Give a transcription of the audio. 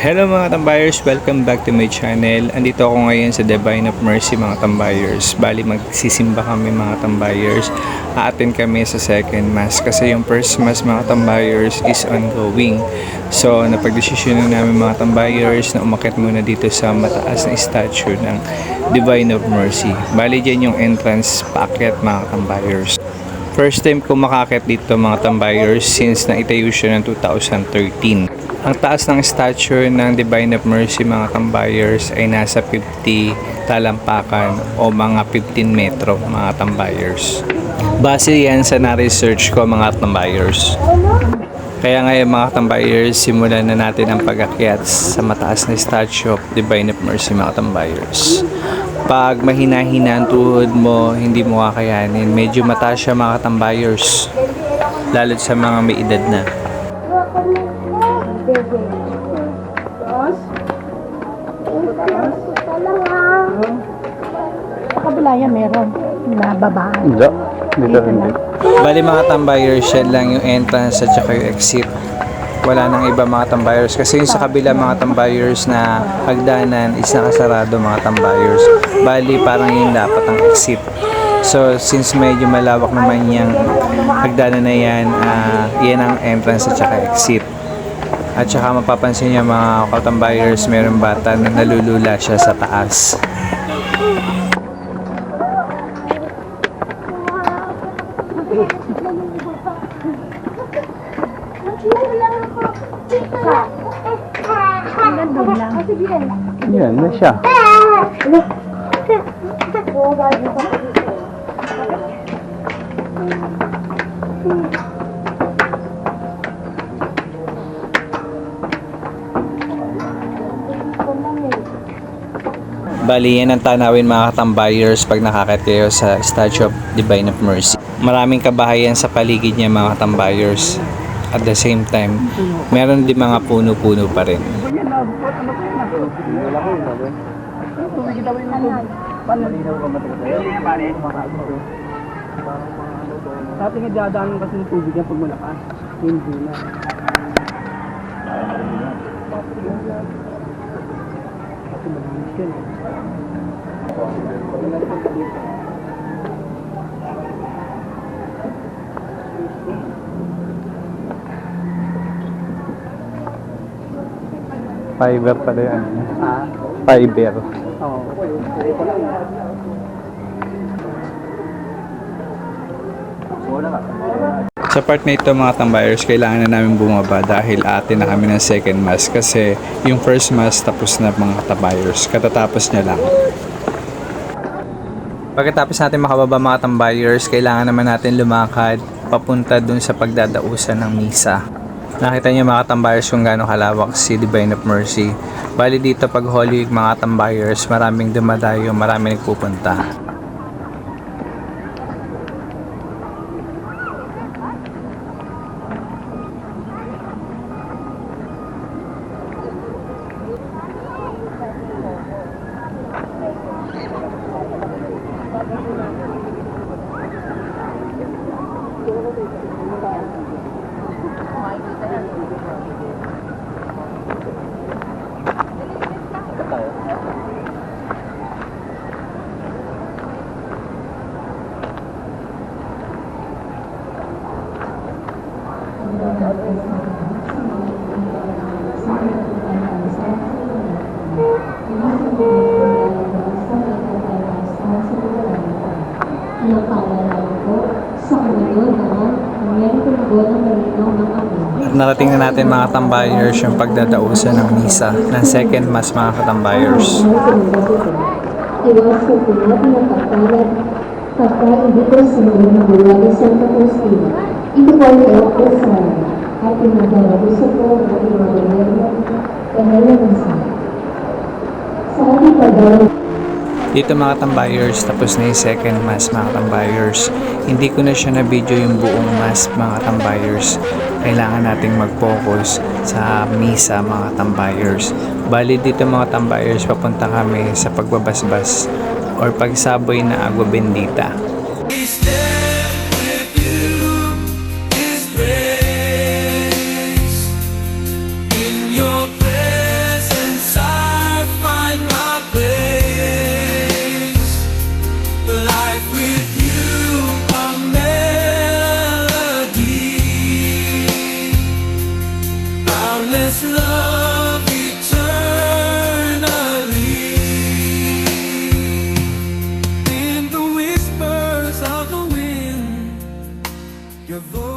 Hello mga tambayers, welcome back to my channel. Andito ako ngayon sa Divine of Mercy mga tambayers. Bali magsisimba kami mga tambayers. A-attend kami sa second mass kasi yung first mass mga tambayers is ongoing. So napagdesisyon na namin mga tambayers na umakyat muna dito sa mataas na statue ng Divine of Mercy. Bali dyan yung entrance paakyat mga tambayers. First time ko makakit dito mga tambayers since na itayo siya ng 2013. Ang taas ng statue ng Divine of Mercy mga tambayers ay nasa 50 talampakan o mga 15 metro mga tambayers. Base yan sa na-research ko mga tambayers. Kaya ngayon mga tambayers, simulan na natin ang pag-akyat sa mataas na statue of Divine of Mercy mga tambayers. Pag mahina-hina ang tuhod mo, hindi mo kakayanin. Medyo mataas siya mga tambayers. Lalo sa mga may edad na. Sa kabila yan meron na babaan. Hindi. Dito hindi. Bali mga tambayers, yan lang yung entrance at saka yung exit. Wala nang iba mga tambayers kasi yung sa kabila mga tambayers na hagdanan is nakasarado mga tambayers. Bali parang yun dapat ang exit. So since medyo malawak naman yung hagdanan na yan, yan ang entrance at saka exit. At saka mapapansin niyo mga katambayers, mayroong bata na nalulula siya sa taas. Yan na siya. Bali yan ang tanawin mga katambayers pag nakakit kayo sa Statue of Divine of Mercy. Maraming kabahayan sa paligid niya mga katambayers. At the same time, meron din mga puno-puno pa rin. Sa ating dadaanan kasi ng tubig yan pag malakas. Hindi na. Kasi malinis yan eh. Fiber pala yan. Ha? Fiber. Oo. Sa part na ito mga tambayers, kailangan na namin bumaba dahil atin na kami ng second mass kasi yung first mass tapos na mga tambayers. Katatapos niya lang. Pagkatapos natin makababa mga tambayers, kailangan naman natin lumakad papunta dun sa pagdadausan ng misa. Nakita niyo mga tambayers kung gaano kalawak si Divine of Mercy. Bali dito pag Holy Week mga tambayers, maraming dumadayo, maraming nagpupunta. At narating na natin mga tambayers yung pagdadausan ng misa ng second mass mga katambayers. Iwasan po natin ang pagkalat pagkain dito sa mga nagulala ng Santa Cristina. Ito po ay kasal at pinagdarabusan po ang ating mga gobyerno kahalaman ng sa ating pagdarabusan. Dito mga tambayers, tapos na yung second mass mga tambayers. Hindi ko na siya na video yung buong mass mga tambayers. Kailangan nating mag-focus sa misa mga tambayers. Bali dito mga tambayers, papunta kami sa pagbabasbas or pagsaboy na agua bendita. In your presence. Your voice